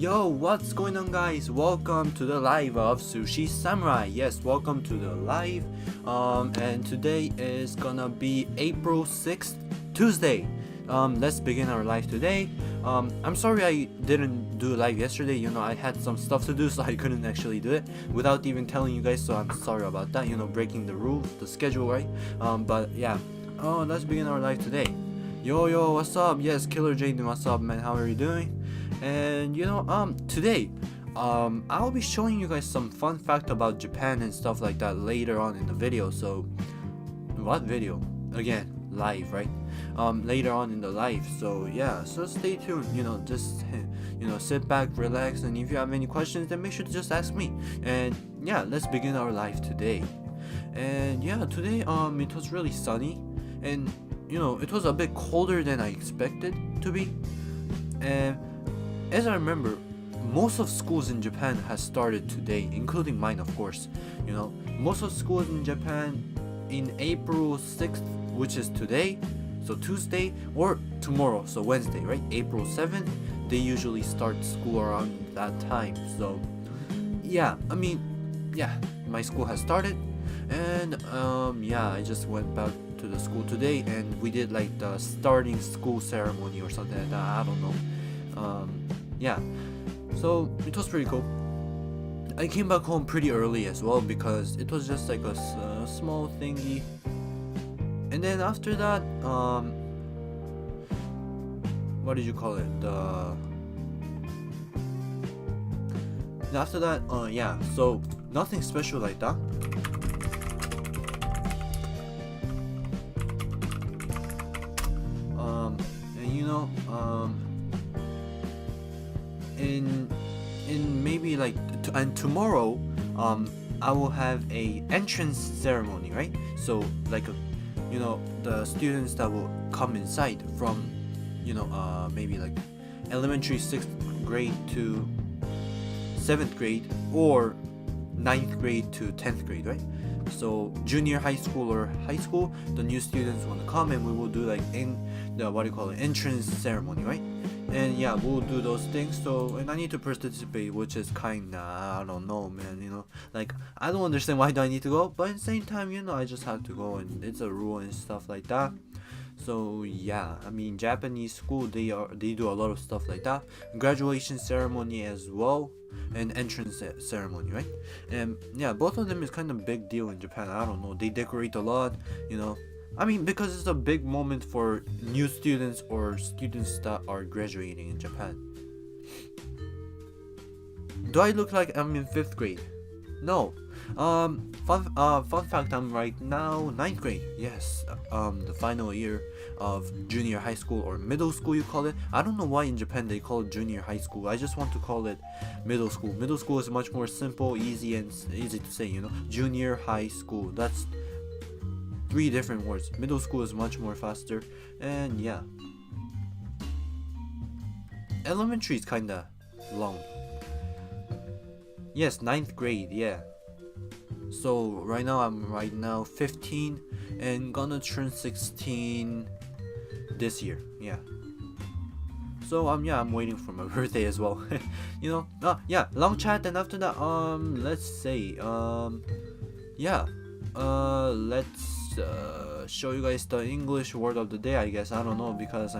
Yo, what's going on, guys? Welcome to the live of Sushi Samurai. Yes, welcome to the live. And today is gonna be April 6th, Tuesday. Let's begin our live today. I'm sorry I didn't do live yesterday. I had some stuff to do, so I couldn't actually do it without even telling you guys. So I'm sorry about that. Breaking the rules, the schedule, right? But yeah. Let's begin our live today. Yo, what's up? Yes, Killer Jaden, what's up, man? How are you doing? And today, I'll be showing you guys some fun fact about Japan and stuff like that later on in the video. So, what video? Again, live, right? Later on in the live. So yeah, so stay tuned. Just sit back, relax, and if you have any questions, then make sure to just ask me. And yeah, let's begin our live today. And yeah, today it was really sunny, and it was a bit colder than I expected to be. And as I remember, most of schools in Japan has started today, including mine, of course. Most of schools in Japan in April 6th, which is today, so Tuesday, or tomorrow, so Wednesday, right? April 7th, they usually start school around that time. So yeah, my school has started, and I just went back to the school today, and we did like the starting school ceremony or something like that. I don't know. So it was pretty cool. I came back home pretty early as well because it was just like a small thingy. And then after that, what did you call it? After that, so nothing special like that. In maybe like and tomorrow I will have a entrance ceremony, right? So like the students that will come inside from maybe like elementary 6th grade to 7th grade, or 9th grade to 10th grade, right? So junior high school or high school, the new students want to come, and we will do like in the entrance ceremony, right? And yeah, we'll do those things. So, and I need to participate, which is kinda, I don't know, man. Like I don't understand why do I need to go, but at the same time, I just have to go, and it's a rule and stuff like that. So yeah, Japanese school, they do a lot of stuff like that. Graduation ceremony as well, and entrance ceremony, right? And yeah, both of them is kind of big deal in Japan. I don't know, they decorate a lot, because it's a big moment for new students or students that are graduating in Japan. Do I look like I'm in 5th grade? No. Fun fact, I'm right now 9th grade. Yes. The final year of junior high school, or middle school you call it. I don't know why in Japan they call it junior high school. I just want to call it middle school. Middle school is much more simple, easy, and easy to say, Junior high school. That's 3 different words. Middle school is much more faster, and yeah. Elementary is kinda long. Yes, 9th grade, yeah. So I'm 15 and gonna turn 16 this year, yeah. So I'm waiting for my birthday as well. Long chat, and after that let's say let's show you guys the English word of the day, I guess. I don't know, because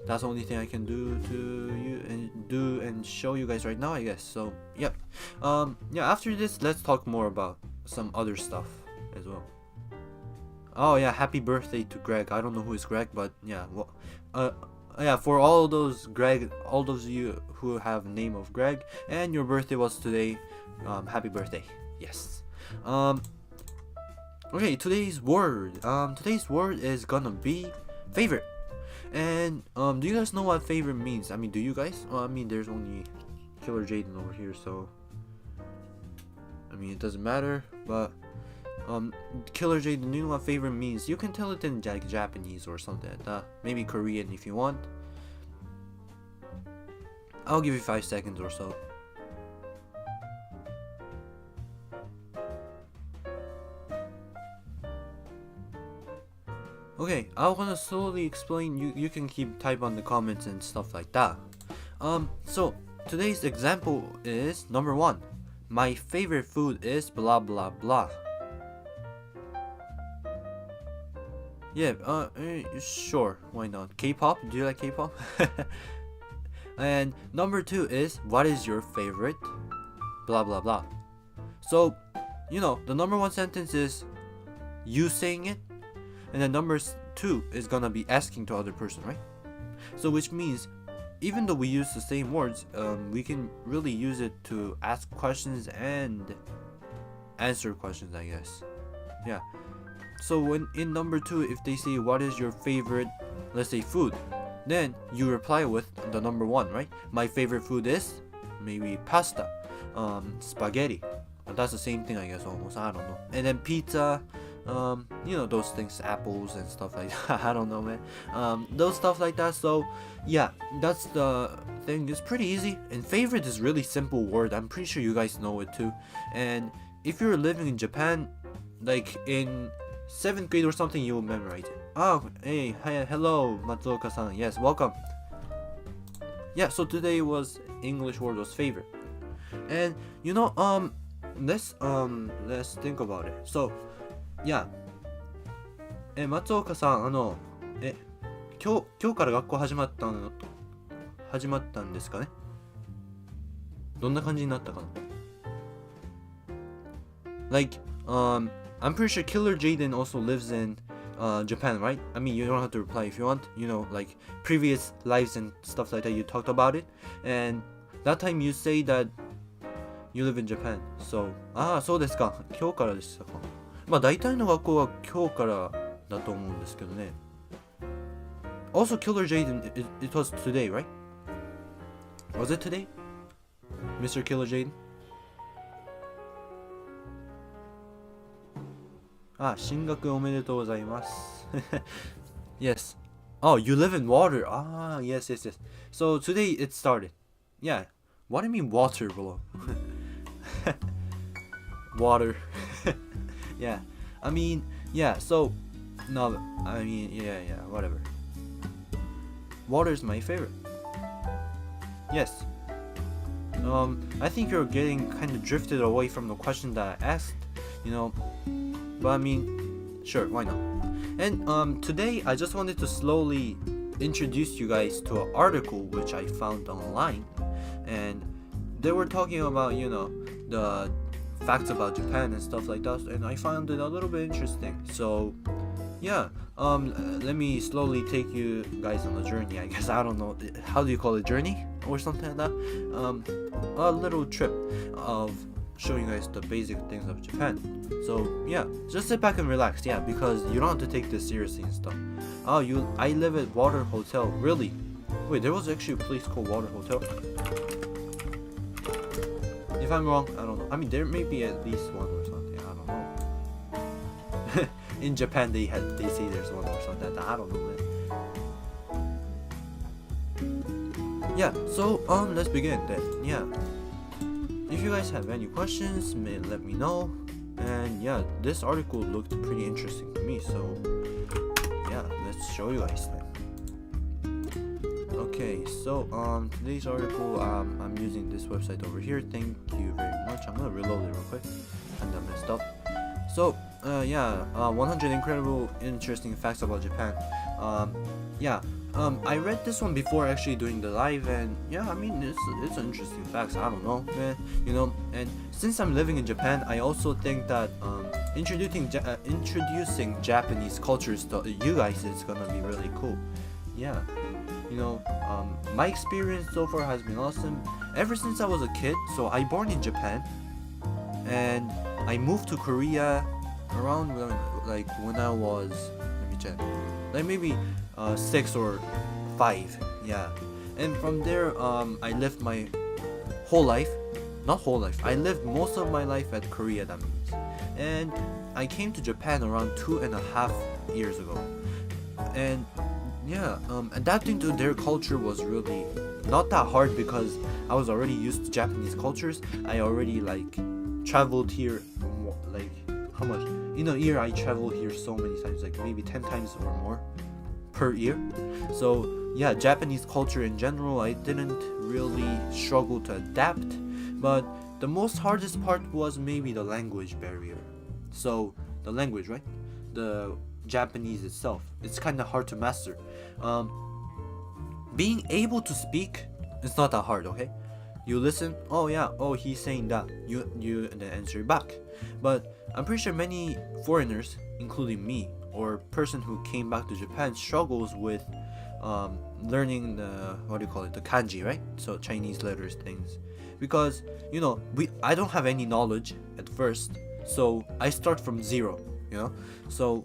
that's the only thing I can do and show you guys right now, I guess. So yep. After this, let's talk more about some other stuff as well. Oh yeah, happy birthday to Greg. I don't know who is Greg, but yeah, for all those of you who have name of Greg and your birthday was today, happy birthday. Yes. Okay, today's word is gonna be favorite. And do you guys know what favorite means? Do you guys? There's only Killer Jaden over here, so it doesn't matter. But Killer Jaden, do you know what favorite means? You can tell it in Japanese or something like that. Maybe Korean if you want. I'll give you 5 seconds or so. Okay, I'm gonna slowly explain. You can keep type on the comments and stuff like that. So today's example is number 1. My favorite food is blah blah blah. Yeah, sure, why not? K-pop? Do you like K-pop? And number 2 is, what is your favorite blah blah blah. So, the number 1 sentence is you saying it, and then number 2 is gonna be asking to other person, right? So which means, even though we use the same words, we can really use it to ask questions and answer questions, I guess. Yeah. So when in number 2, if they say what is your favorite, let's say food, then you reply with the number 1, right? My favorite food is maybe pasta, spaghetti. That's the same thing, I guess, almost. I don't know. And then pizza, those things, apples and stuff like that. I don't know, man. Those stuff like that. So yeah, that's the thing. It's pretty easy. And favorite is really simple word. I'm pretty sure you guys know it too. And if you're living in Japan, like in 7th grade or something, you will memorize it. Oh, hey, hi, hello, Matsuoka-san. Yes, welcome. Yeah, so today was English word was favorite. And let's think about it. So, yeah. 松岡さん、今日から学校始まったんですかね。どんな感じになったかな。Like, I'm pretty sure Killer Jaden also lives in Japan, right? I mean, you don't have to reply if you want. Like previous lives and stuff like that, you talked about it, and that time you say that you live in Japan. So, そうですか。今日からでしたか。まあ大体の学校は今日からだと思うんですけどね。Also, Killer Jaden, it was today, right? Was it today, Mr. Killer Jaden? 進学おめでとうございます。Yes. Oh, you live in water. Yes. So today it started. Yeah. What do you mean water, bro? Water. Yeah. I mean, yeah. So, no. I mean, yeah. Whatever. Water is my favorite. Yes. I think you're getting kind of drifted away from the question that I asked. But I mean, sure, why not? And today I just wanted to slowly introduce you guys to an article which I found online, and they were talking about the facts about Japan and stuff like that, and I found it a little bit interesting. So yeah, let me slowly take you guys on a journey, I guess. I don't know, how do you call it, journey or something like that? A little trip of showing you guys the basic things of Japan. So yeah, just sit back and relax, yeah, because you don't have to take this seriously and stuff. I live at Water Hotel. Really? Wait, there was actually a place called Water Hotel? If I'm wrong, I don't know. I mean, there may be at least one or something, I don't know. In Japan they say there's one or something, I don't know, man. Yeah, so let's begin then. Yeah, if you guys have any questions, let me know. And yeah, this article looked pretty interesting to me, so yeah, let's show you guys then. Okay, so today's article, I'm using this website over here. Thank you very much. I'm gonna reload it real quick, and I messed up. So 100 incredible interesting facts about Japan. I read this one before actually doing the live, and yeah, I mean, it's interesting facts. I don't know, man. And since I'm living in Japan, I also think that introducing Japanese cultures to you guys is gonna be really cool. Yeah, my experience so far has been awesome. Ever since I was a kid, so I born in Japan, and I moved to Korea around when I was, let me check, like maybe 6 or 5, yeah. And from there, I lived my whole life, not whole life, I lived most of my life at Korea, that means. And I came to Japan around 2.5 years ago. And yeah, adapting to their culture was really not that hard because I was already used to Japanese cultures. I already traveled here, how much? In a year I traveled here so many times, like maybe 10 times or more per year. So yeah, Japanese culture in general, I didn't really struggle to adapt, but the most hardest part was maybe the language barrier. So the language, right? The Japanese itself, it's kind of hard to master. Um, Being able to speak, it's not that hard, okay? You listen, oh yeah, oh he's saying that. You then answer back. But I'm pretty sure many foreigners, including me, or person who came back to Japan, struggles with learning the, what do you call it, the kanji, right? So Chinese letters things, because I don't have any knowledge at first, so I start from zero, So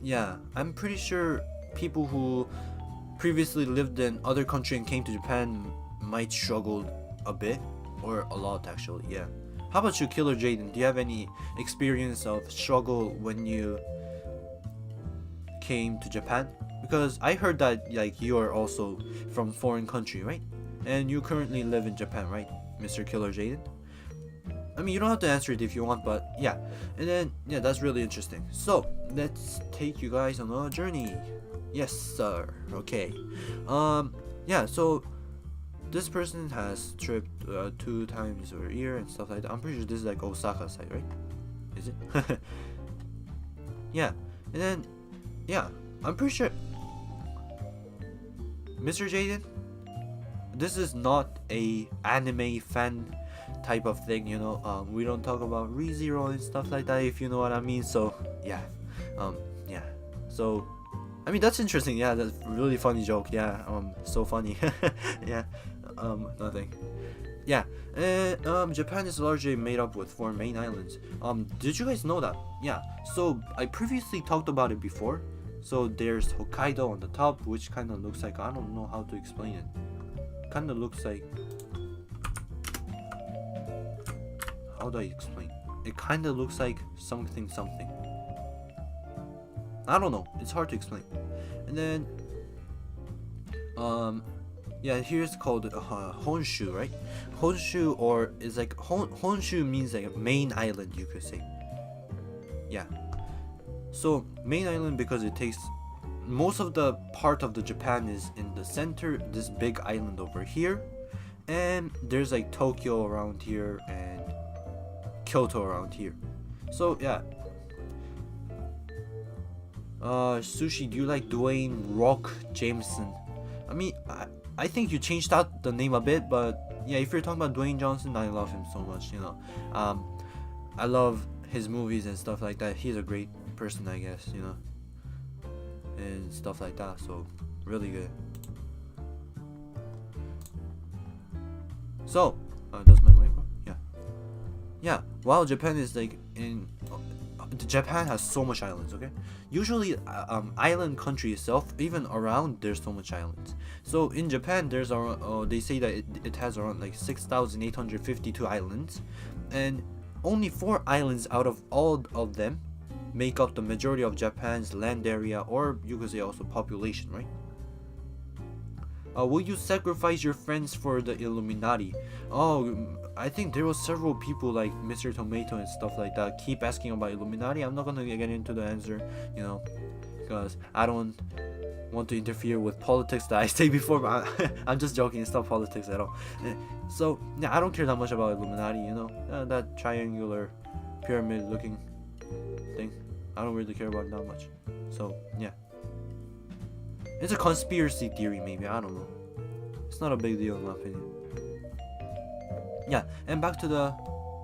yeah, I'm pretty sure people who previously lived in other country and came to Japan might struggle a bit, or a lot actually. Yeah. How about you, Killer Jaden? Do you have any experience of struggle when you came to Japan? Because I heard that like you are also from foreign country, right? And you currently live in Japan, right, Mr. Killer Jaden? I mean, you don't have to answer it if you want, but yeah. And then yeah, that's really interesting. So let's take you guys on a journey. Yes, sir. Okay. Yeah. So this person has tripped 2 times a year and stuff like that. I'm pretty sure this is like Osaka side, right? Is it? Yeah. And then yeah, I'm pretty sure Mr. Jaden, this is not a anime fan type of thing, we don't talk about ReZero and stuff like that, if you know what I mean. So yeah, yeah. So I mean, that's interesting. Yeah, that's a really funny joke. Yeah, so funny. Yeah, nothing. Yeah, and Japan is largely made up with 4 main islands. Did you guys know that? Yeah. So I previously talked about it before. So there's Hokkaido on the top, which kind of looks like, I don't know how to explain it. Kind of looks like, how do I explain? It kind of looks like something. I don't know. It's hard to explain. And then, yeah, here's called Honshu, right? Honshu, or is like Honshu means like a main island, you could say. Yeah. So main island because it takes most of the part of the Japan is in the center, this big island over here, and there's like Tokyo around here and Kyoto around here. So yeah. Sushi, do you like Dwayne Rock Jameson? I mean, I think you changed out the name a bit, but yeah, if you're talking about Dwayne Johnson, I love him so much, I love his movies and stuff like that. He's a great person, I guess, and stuff like that, so really good. So, does my mic work? Yeah, while Japan is like Japan has so much islands, okay? Usually, island country itself, even around, there's so much islands. So in Japan, there's around, they say that it has around like 6,852 islands, and only 4 islands out of all of them make up the majority of Japan's land area, or you could say also population, right? Will you sacrifice your friends for the Illuminati? Oh, I think there was several people like Mr. Tomato and stuff like that keep asking about Illuminati. I'm not gonna get into the answer, because I don't want to interfere with politics that I say before, but I'm just joking. It's not politics at all. So yeah, I don't care that much about Illuminati, that triangular pyramid looking thing. I don't really care about it that much. So yeah, it's a conspiracy theory, maybe, I don't know. It's not a big deal in my opinion. Yeah, and back to the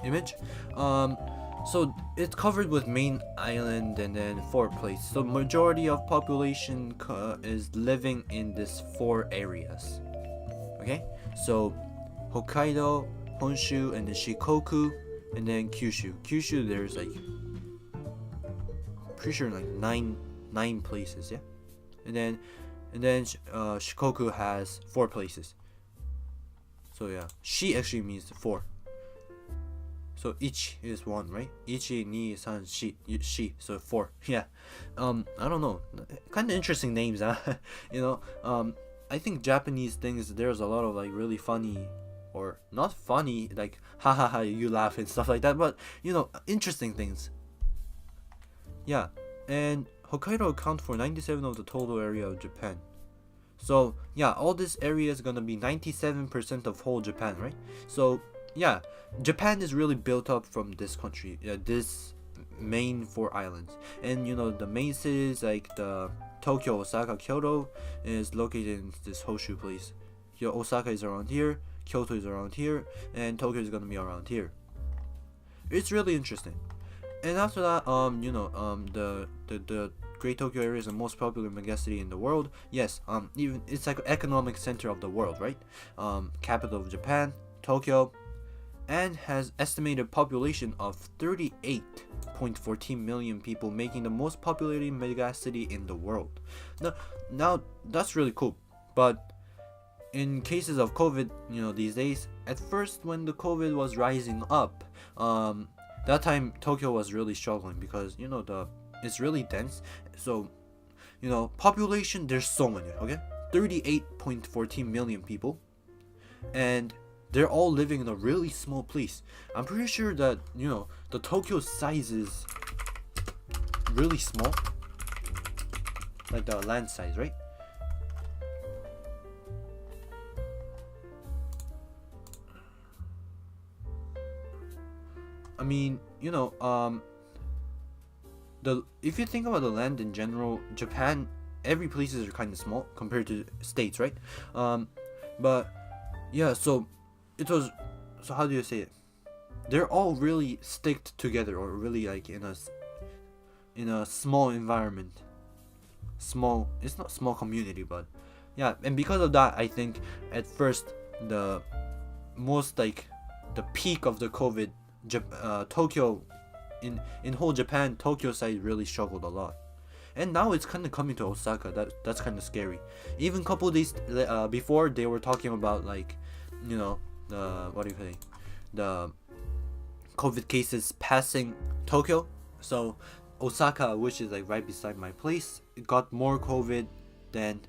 image. So it's covered with main island and then 4 places. So majority of population is living in these 4 areas. Okay, so Hokkaido, Honshu, and then Shikoku, and then Kyushu. Kyushu, there's like pretty sure like nine places, yeah. And then Shikoku has 4 places. So yeah, shi actually means 4. So ichi is 1, right? Ichi, ni, san, shi, so 4. Yeah. I don't know. Kind of interesting names, huh? I think Japanese things, there's a lot of like really funny, or not funny, like ha ha ha, you laugh and stuff like that, but interesting things. Yeah. And Hokkaido accounts for 97% of the total area of Japan. So yeah, all this area is gonna be 97% of whole Japan, right? So yeah, Japan is really built up from this country, this main four islands, and the main cities like the Tokyo, Osaka, Kyoto is located in this Honshu place. Osaka is around here, Kyoto is around here, and Tokyo is gonna be around here. It's really interesting. And after that, the Great Tokyo area is the most popular megacity in the world. Yes, even it's like economic center of the world, right? Capital of Japan, Tokyo, and has estimated population of 38.14 million people, making the most populated megacity in the world. Now that's really cool. But in cases of COVID, these days, at first when the COVID was rising up, that time Tokyo was really struggling because it's really dense. So population, there's so many, okay, 38.14 million people, and they're all living in a really small place. I'm pretty sure that the Tokyo size is really small, like the land size, right? I mean, if you think about the land in general, Japan, every places are kind of small compared to states, right? But yeah, so how do you say it? They're all really sticked together, or really like in a small environment. It's not small community, but yeah, and because of that, I think at first the most like the peak of the COVID, Tokyo, in whole Japan, Tokyo side really struggled a lot, and now it's kind of coming to Osaka. That's kind of scary. Even couple days before, they were talking about like, the what do you say, the COVID cases passing Tokyo. So Osaka, which is like right beside my place, got more COVID than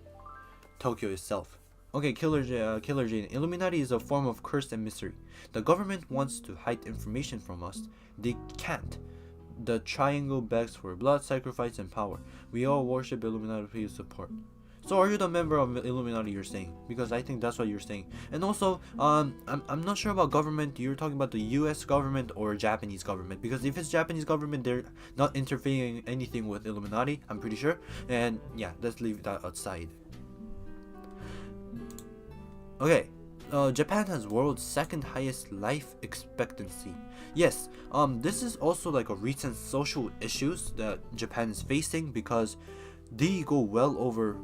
Tokyo itself. Okay, Killer Jane. Illuminati is a form of curse and mystery. The government wants to hide information from us. They can't. The triangle begs for blood, sacrifice, and power. We all worship Illuminati. Please support. So are you the member of Illuminati, you're saying? Because I think that's what you're saying. And also, I'm not sure about government. You're talking about the US government or Japanese government. Because if it's Japanese government, they're not interfering anything with Illuminati, I'm pretty sure. And yeah, let's leave that outside. Okay, Japan has world's second highest life expectancy. Yes, this is also like a recent social issues that Japan is facing, because they go well over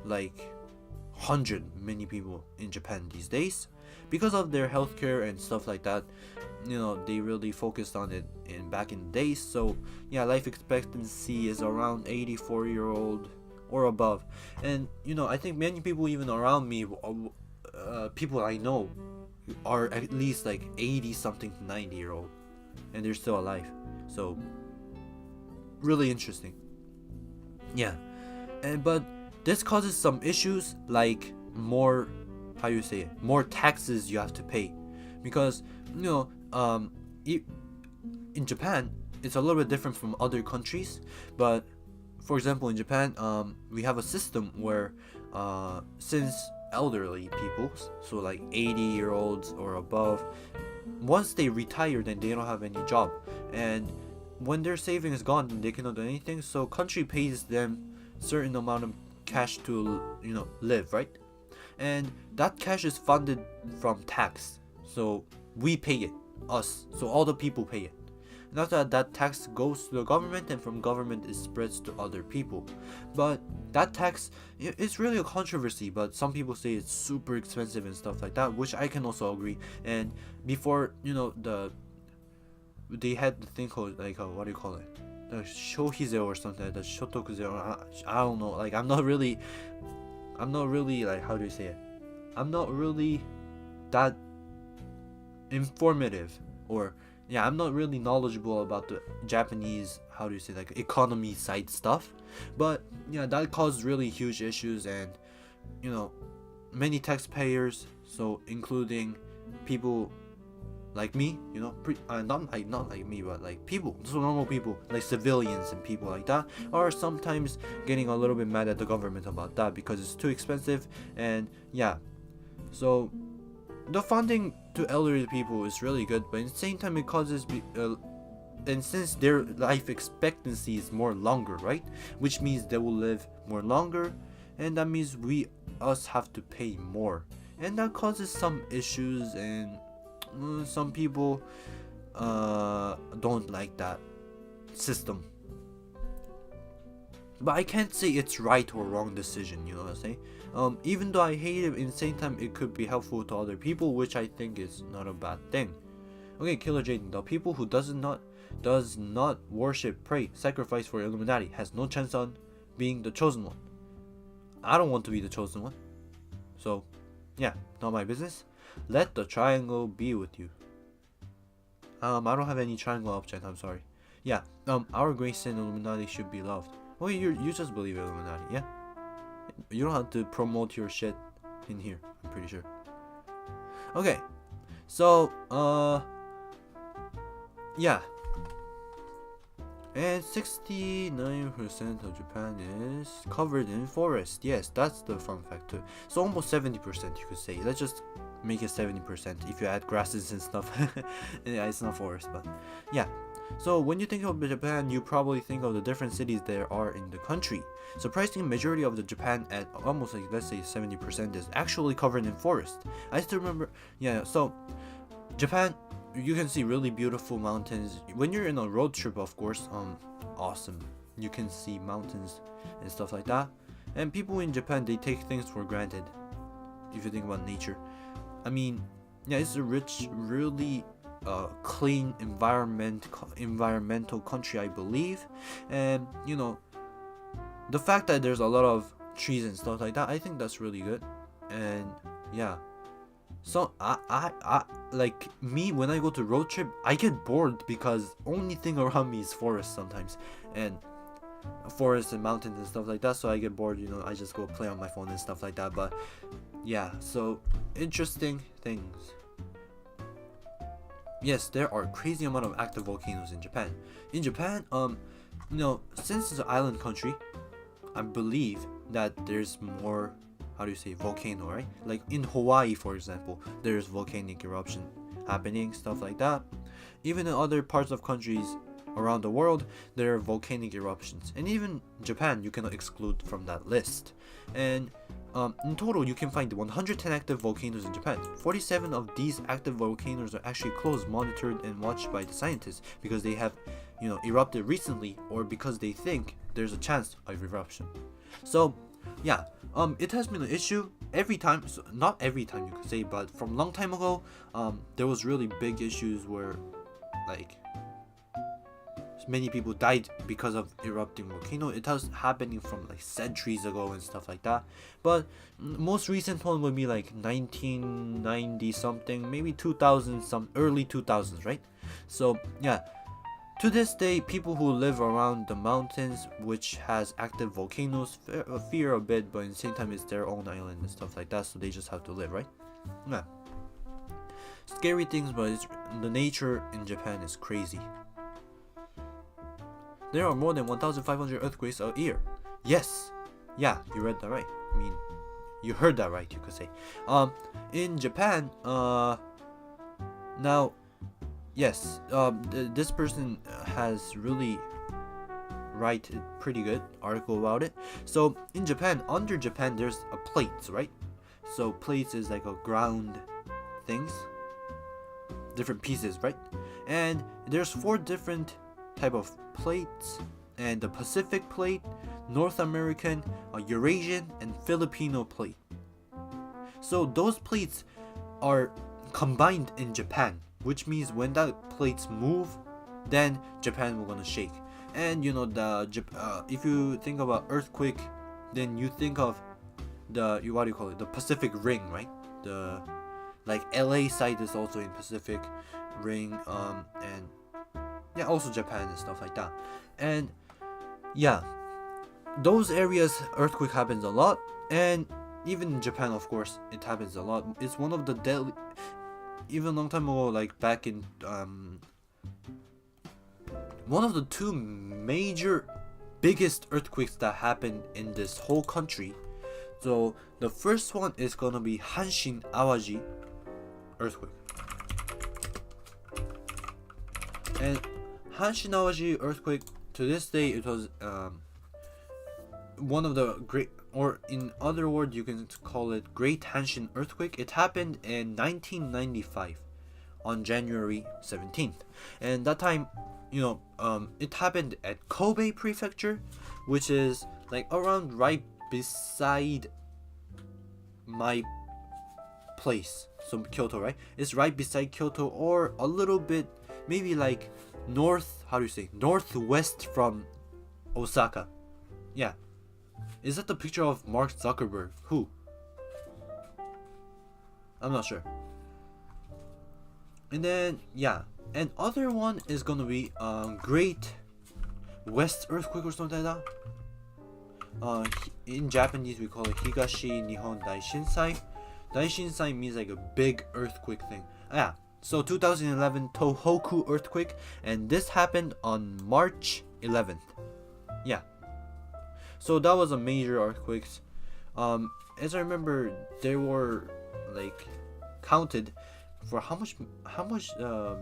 like 100 many people in Japan these days because of their healthcare and stuff like that. They really focused on it back in the days. So yeah, life expectancy is around 84-year-old or above. And I think many people even around me, people I know, are at least like 80 something to 90-year-old, and they're still alive. So really interesting. Yeah, but this causes some issues like more, how you say it, more taxes you have to pay, because in Japan it's a little bit different from other countries. But for example, in Japan, we have a system where since elderly people, so like 80-year-olds or above, once they retire, then they don't have any job, and when their saving is gone, then they cannot do anything. So country pays them certain amount of cash to live, right? And that cash is funded from tax, so we pay it, us, so all the people pay it. And after that tax goes to the government, and from government it spreads to other people. But that tax, it's really a controversy, but some people say it's super expensive and stuff like that, which I can also agree. And before, they had the thing called like what do you call it, the shohize or something, the shotokuze, I don't know, like I'm not really like, how do you say it, I'm not really that informative, or yeah, I'm not really knowledgeable about the Japanese, how do you say, like economy side stuff. But yeah, that caused really huge issues, and many taxpayers, so including people like me, you know, not like me, but like people, so normal people, like civilians and people like that, are sometimes getting a little bit mad at the government about that because it's too expensive. And yeah, so the funding to elderly people is really good, but at the same time it causes and since their life expectancy is more longer, right, which means they will live more longer, and that means us have to pay more, and that causes some issues. And some people don't like that system, but I can't say it's right or wrong decision, you know what I'm saying? Even though I hate it, in the same time it could be helpful to other people, which I think is not a bad thing. Okay, Killer Jaden, the people who does not worship, pray, sacrifice for Illuminati has no chance on being the chosen one. I don't want to be the chosen one, so yeah, not my business. Let the triangle be with you. I don't have any triangle object, I'm sorry. Yeah, our grace and Illuminati should be loved. Oh, you just believe Illuminati, yeah? You don't have to promote your shit in here, I'm pretty sure. Okay, so yeah. And 69% of Japan is covered in forest. Yes, that's the fun fact too. So almost 70%, you could say. Let's just make it 70% if you add grasses and stuff. Yeah, it's not forest, but yeah. So when you think of Japan, you probably think of the different cities there are in the country. Surprisingly, majority of the Japan, at almost like, let's say 70%, is actually covered in forest. I still remember, yeah, so Japan, you can see really beautiful mountains. When you're in a road trip, of course, awesome. You can see mountains and stuff like that. And people in Japan, they take things for granted. If you think about nature, I mean, yeah, it's a rich, really clean environmental country, I believe. And you know, the fact that there's a lot of trees and stuff like that, I think that's really good. And yeah, so I like me, when I go to road trip, I get bored because only thing around me is forest sometimes, and forests and mountains and stuff like that. So I get bored, you know, I just go play on my phone and stuff like that. But yeah, so interesting things. Yes, there are crazy amount of active volcanoes in Japan. In Japan, you know, since it's an island country, I believe that there's more, how do you say, volcano, right? Like in Hawaii, for example, there's volcanic eruption happening, stuff like that. Even in other parts of countries around the world, there are volcanic eruptions. And even Japan, you cannot exclude from that list. And in total, you can find 110 active volcanoes in Japan. 47 of these active volcanoes are actually close, monitored, and watched by the scientists because they have, you know, erupted recently, or because they think there's a chance of eruption. So yeah, it has been an issue every time, so not every time you could say, but from a long time ago, there was really big issues where like many people died because of erupting volcano. It was happening from like centuries ago and stuff like that. But most recent one would be like 1990 something, maybe 2000, some early 2000s, right? So yeah, to this day, people who live around the mountains which has active volcanoes fear a bit, but at the same time it's their own island and stuff like that, so they just have to live, right? Yeah, scary things, but the nature in Japan is crazy. There are more than 1,500 earthquakes a year. Yes, yeah, you read that right. I mean, you heard that right, you could say. In Japan, now, yes, this person has really write a pretty good article about it. So in Japan, under Japan, there's a plates, right? So plates is like a ground things, different pieces, right? And there's 4 different type of plates, and the Pacific plate, North American, Eurasian, and Filipino plate. So those plates are combined in Japan, which means when that plates move, then Japan will gonna shake. And you know, if you think about earthquake, then you think of the the Pacific Ring, right? The like LA side is also in Pacific Ring, and yeah, also Japan and stuff like that. And yeah, those areas earthquake happens a lot, and even in Japan, of course, it happens a lot. It's one of the deadly, even a long time ago, like back in one of the two major biggest earthquakes that happened in this whole country. So the first one is gonna be Hanshin Awaji earthquake. And Hanshin Awaji earthquake, to this day, it was one of the great, or in other words, you can call it Great Hanshin earthquake. It happened in 1995 on January 17th, and that time, it happened at Kobe Prefecture, which is like around right beside my place. So Kyoto, right? It's right beside Kyoto, or a little bit, maybe like northwest from Osaka. Yeah. Is that the picture of Mark Zuckerberg? Who? I'm not sure. And then, yeah. And other one is gonna be Great West earthquake or something like that. In Japanese we call it Higashi Nihon Daishinsai. Daishinsai means like a big earthquake thing. Yeah. So 2011 Tohoku earthquake, and this happened on March 11th. Yeah. So that was a major earthquakes. As I remember, they were like counted for how much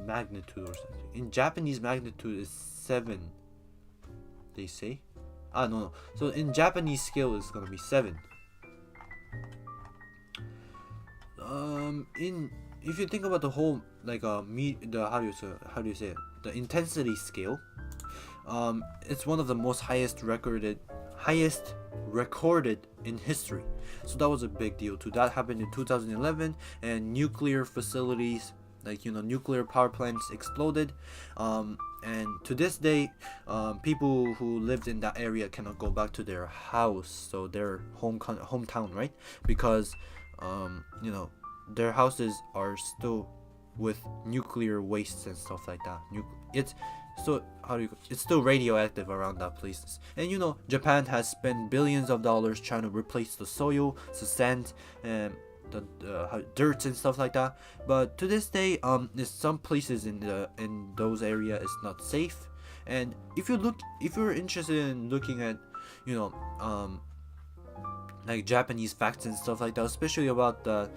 magnitude or something. In Japanese, magnitude is 7. They say. No. So in Japanese scale, it's gonna be 7. If you think about the whole like how do you say it? The intensity scale. It's one of the most highest recorded in history. So that was a big deal too. That happened in 2011, and nuclear facilities, like nuclear power plants exploded. And to this day, people who lived in that area cannot go back to their house, so their hometown, right? Because their houses are still with nuclear wastes and stuff like that. It's still radioactive around that places. And Japan has spent billions of dollars trying to replace the soil, the sand, and the dirt and stuff like that. But to this day, there's some places in those areas it's not safe. And if you're interested in looking at like Japanese facts and stuff like that, especially about the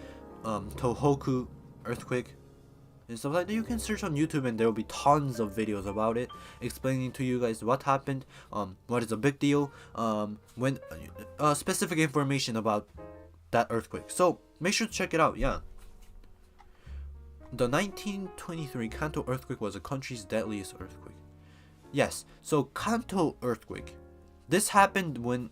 Tohoku earthquake and stuff like that, you can search on YouTube, and there will be tons of videos about it, explaining to you guys what happened, what is a big deal, when specific information about that earthquake. So make sure to check it out. Yeah. The 1923 Kanto earthquake was the country's deadliest earthquake. Yes. So Kanto earthquake. This happened when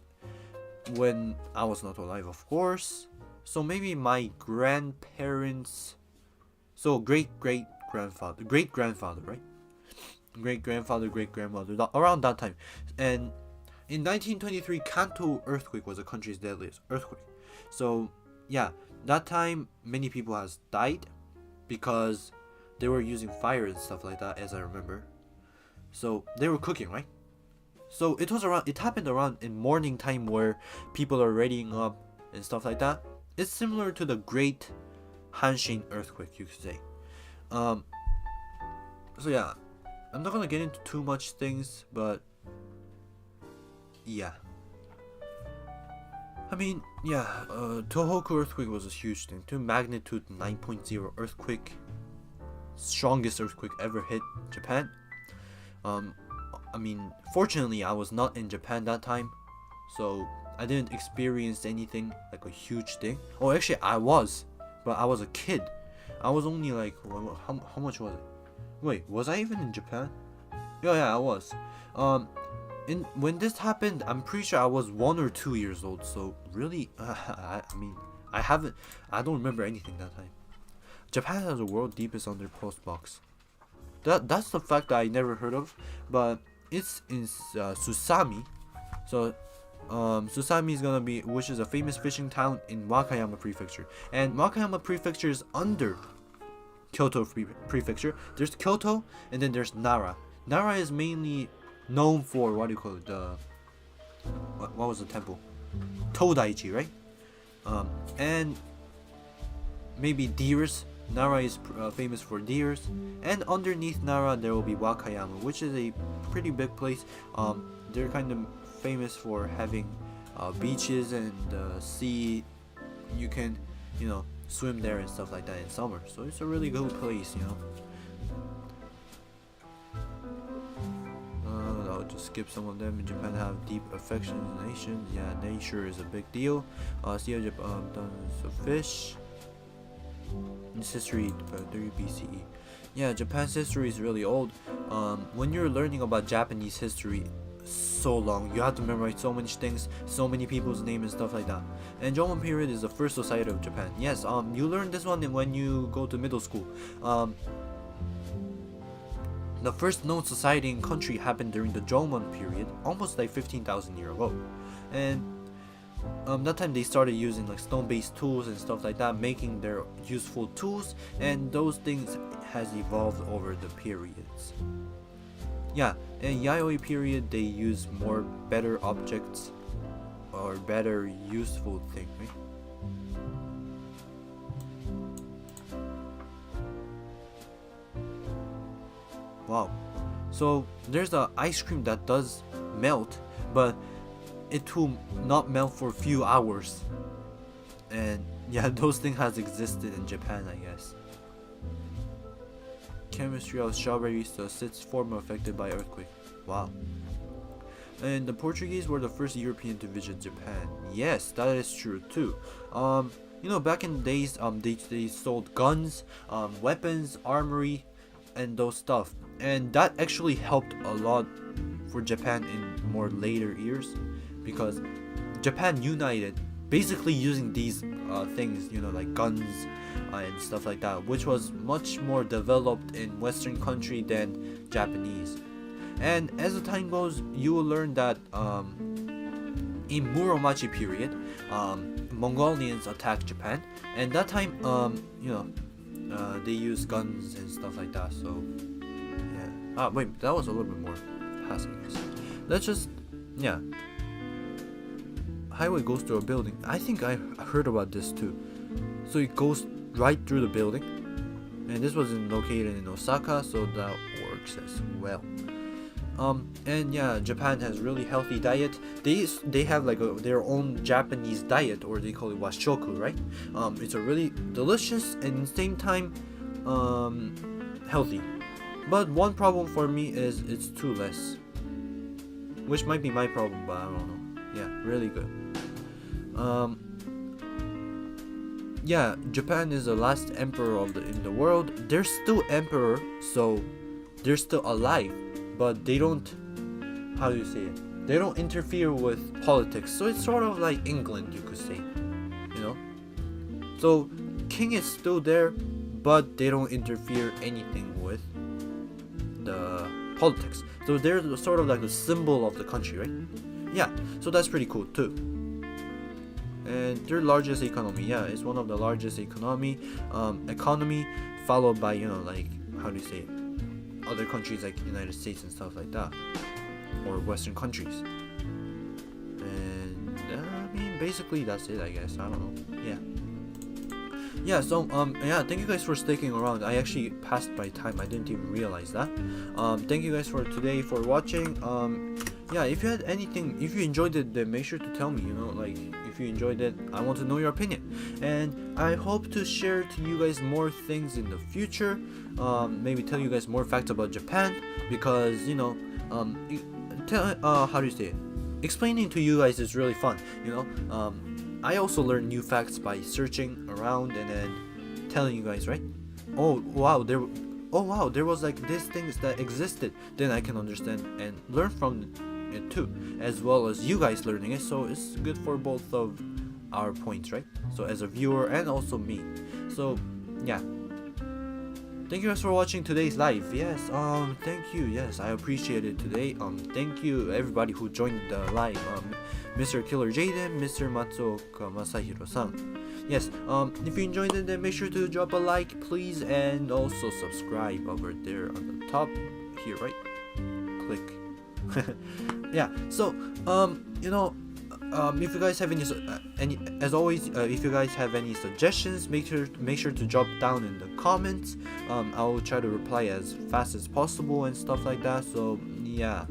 I was not alive, of course. So maybe my grandparents. So great-grandfather, right? Great-grandfather, great-grandmother, around that time. And in 1923, Kanto earthquake was the country's deadliest earthquake. So yeah, that time many people has died because they were using fire and stuff like that, as I remember. So they were cooking, right? So it happened around in morning time, where people are readying up and stuff like that. It's similar to the Great Hanshin earthquake, you could say. So yeah, I'm not gonna get into too much things, but yeah. I mean, yeah, Tohoku earthquake was a huge thing too. Magnitude 9.0 earthquake, strongest earthquake ever hit Japan. I mean, fortunately, I was not in Japan that time, so I didn't experience anything like a huge thing. Oh, actually, I was. But I was a kid. I was only like, how much was it? Wait, was I even in Japan? Yeah, I was. When this happened, I'm pretty sure I was 1 or 2 years old. So really, I don't remember anything that time. Japan has the world's deepest underpost box. That's the fact that I never heard of, but it's in Susami. So Susami is gonna be, which is a famous fishing town in Wakayama Prefecture, and Wakayama Prefecture is under Kyoto Prefecture. There's Kyoto, and then there's Nara. Nara is mainly known for what was the temple? Todaiji, right? And maybe deers Nara is famous for deers, and underneath Nara there will be Wakayama, which is a pretty big place. They're kind of famous for having beaches and sea. You can, swim there and stuff like that in summer. So it's a really good place. I'll just skip some of them. In Japan have deep affection in nations. Yeah, nature is a big deal. Sea of Japan, tons of fish. Its history, 30 BCE. Yeah, Japan's history is really old. When you're learning about Japanese history, so long, you have to memorize so many things, so many people's names and stuff like that. And Jomon period is the first society of Japan. Yes, you learn this one when you go to middle school. The first known society in country happened during the Jomon period, almost like 15,000 years ago. And that time they started using like stone-based tools and stuff like that, making their useful tools, and those things has evolved over the periods. Yeah, in Yayoi period they use more better objects or better useful thing, right? Wow. So there's a ice cream that does melt, but it will not melt for a few hours. And yeah, those things has existed in Japan, I guess. Chemistry of strawberries, the sixth form affected by earthquake. Wow. And the Portuguese were the first European to visit Japan. Yes, that is true too. Back in the days, they sold guns, weapons, armory, and those stuff. And that actually helped a lot for Japan in more later years, because Japan united basically using these things, like guns and stuff like that, which was much more developed in Western country than Japanese. And as the time goes, you will learn that in Muromachi period, Mongolians attacked Japan, and that time, they used guns and stuff like that. So yeah. Wait, that was a little bit more past, I guess. Let's just, yeah. Highway goes through a building. I think I heard about this too. So it goes right through the building, and this was located in Osaka, so that works as well. And yeah, Japan has really healthy diet. They have like their own Japanese diet, or they call it washoku, right? It's a really delicious and at the same time healthy. But one problem for me is it's too less, which might be my problem, but I don't know. Yeah, really good. Yeah, Japan is the last emperor in the world. They're still emperor, so they're still alive, but they don't, how do you say it? They don't interfere with politics. So it's sort of like England, you could say. So king is still there, but they don't interfere anything with the politics. So they're sort of like the symbol of the country, right? Yeah, so that's pretty cool too. And their largest economy, yeah, it's one of the largest economy, followed by, like, how do you say it? Other countries like United States and stuff like that, or Western countries. And I mean, basically that's it, I guess. I don't know. Yeah. So yeah, thank you guys for sticking around. I actually passed my time. I didn't even realize that. Thank you guys for today for watching. Yeah, if you had anything, if you enjoyed it, then make sure to tell me. Like, if you enjoyed it, I want to know your opinion. And I hope to share to you guys more things in the future. Maybe tell you guys more facts about Japan, because how do you say it? Explaining to you guys is really fun. I also learn new facts by searching around and then telling you guys, right? Oh wow, there was like these things that existed. Then I can understand and learn from it too, as well as you guys learning it. So it's good for both of our points, right? So as a viewer and also me. So yeah, thank you guys for watching today's live. Yes, thank you. Yes, I appreciate it today. Thank you everybody who joined the live. Mr. Killer Jaden, Mr. Matsuoka Masahiro-san. Yes, if you enjoyed it, then make sure to drop a like, please, and also subscribe over there on the top here, right? Click. Yeah, so, if you guys have any, as always, if you guys have any suggestions, make sure to drop down in the comments. I will try to reply as fast as possible and stuff like that. So yeah,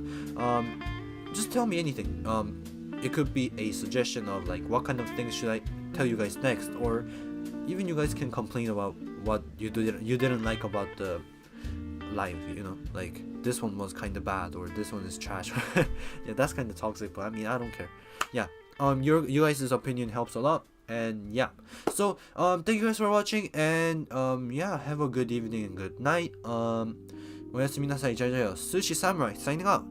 just tell me anything. It could be a suggestion of like what kind of things should I tell you guys next, or even you guys can complain about what you didn't like about the live, you know, like this one was kind of bad or this one is trash. Yeah, that's kind of toxic, but I mean, I don't care. Yeah, you guys' opinion helps a lot. And yeah, so thank you guys for watching, and yeah, have a good evening and good night. おやすみなさい。じゃあじゃあ、Sushi Samurai signing out.